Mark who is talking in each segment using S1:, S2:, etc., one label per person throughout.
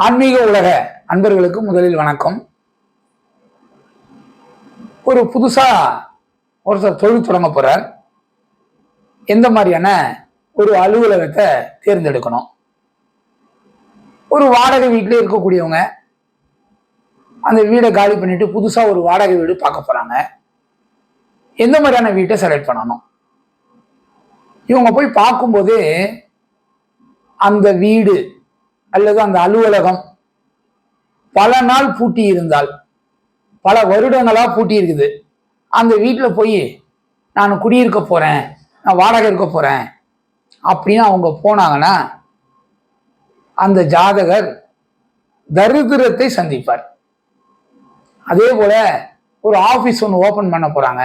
S1: ஆன்மீக உலக அன்பர்களுக்கு முதலில் வணக்கம். ஒரு புதுசா ஒருத்தர் தொழில் தொடங்க போறார். எந்த மாதிரியான ஒரு அலுவலகத்தை தேர்ந்தெடுக்கணும்? ஒரு வாடகை வீட்டிலே இருக்கக்கூடியவங்க அந்த வீடை காலி பண்ணிட்டு புதுசா ஒரு வாடகை வீடு பார்க்க போறாங்க. எந்த மாதிரியான வீட்டை செலக்ட் பண்ணணும்? இவங்க போய் பார்க்கும்போதே அந்த வீடு அல்லது அந்த அலுவலகம் பல நாள் பூட்டி இருந்தால், பல வருடங்களா பூட்டி இருக்குது, அந்த வீட்டில் போய் நான் குடியிருக்க போறேன், நான் வாடகை இருக்க போறேன் அப்படின்னு அவங்க போனாங்கன்னா அந்த ஜாதகர் தரித்திரத்தை சந்திப்பார். அதே போல ஒரு ஆபீஸ் ஒன்று ஓபன் பண்ண போறாங்க,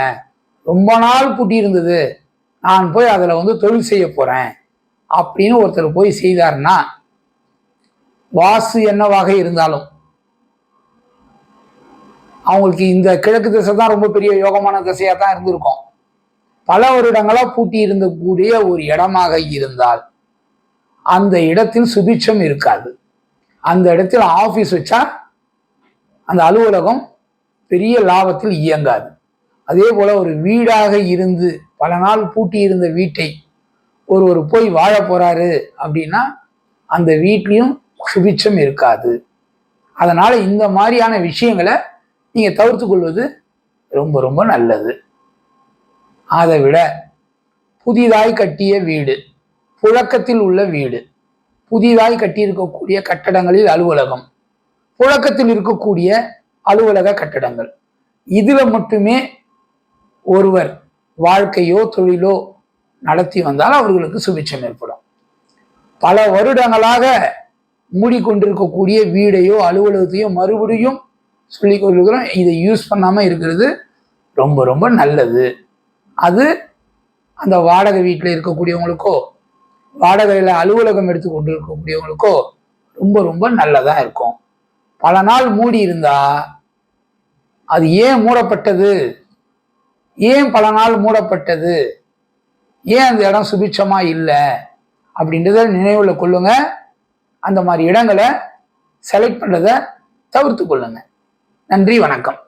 S1: ரொம்ப நாள் பூட்டி இருந்தது, நான் போய் அதில் தொழில் செய்ய போறேன் அப்படின்னு ஒருத்தர் போய் செய்தார்னா, வாசு என்னவாக இருந்தாலும் அவங்களுக்கு இந்த கிழக்கு திசை தான் ரொம்ப பெரிய யோகமான திசையா தான் இருந்திருக்கும். பல வருடங்களா பூட்டி இருந்தக்கூடிய ஒரு இடமாக இருந்தால் அந்த இடத்தில் சுபிட்சம் இருக்காது. அந்த இடத்தில் ஆபீஸ் வச்சா அந்த அலுவலகம் பெரிய லாபத்தில் இயங்காது. அதே போல ஒரு வீடாக இருந்து பல நாள் பூட்டி இருந்த வீட்டை ஒருவர் போய் வாழ போறாரு அப்படின்னா அந்த வீட்லையும் சுபிட்சம் இருக்காது. அதனால இந்த மாதிரியான விஷயங்களை நீங்க தவிர்த்து கொள்வது ரொம்ப ரொம்ப நல்லது. அதை விட புதிதாய் கட்டிய வீடு, புழக்கத்தில் உள்ள வீடு, புதிதாய் கட்டியிருக்கக்கூடிய கட்டடங்களில் அலுவலகம், புழக்கத்தில் இருக்கக்கூடிய அலுவலக கட்டடங்கள், இதுல மட்டுமே ஒருவர் வாழ்க்கையோ தொழிலோ நடத்தி வந்தால் அவர்களுக்கு சுபிட்சம் ஏற்படும். பல வருடங்களாக மூடிக்கொண்டிருக்கக்கூடிய வீடையோ அலுவலகத்தையோ மறுபடியும் சொல்லிக் கொள்கிறோம், இதை யூஸ் பண்ணாம இருக்கிறது ரொம்ப ரொம்ப நல்லது. அது அந்த வாடகை வீட்டில் இருக்கக்கூடியவங்களுக்கோ வாடகையில அலுவலகம் எடுத்து கொண்டு இருக்கக்கூடியவங்களுக்கோ ரொம்ப ரொம்ப நல்லதா இருக்கும். பல நாள் மூடி இருந்தா அது ஏன் மூடப்பட்டது, ஏன் பல நாள் மூடப்பட்டது, ஏன் அந்த இடம் சுபிட்சமா இல்லை அப்படின்றத நினைவுல கொள்ளுங்க. அந்த மாதிரி இடங்களை செலக்ட் பண்றதை தவிர்த்து கொள்ளுங்க. நன்றி, வணக்கம்.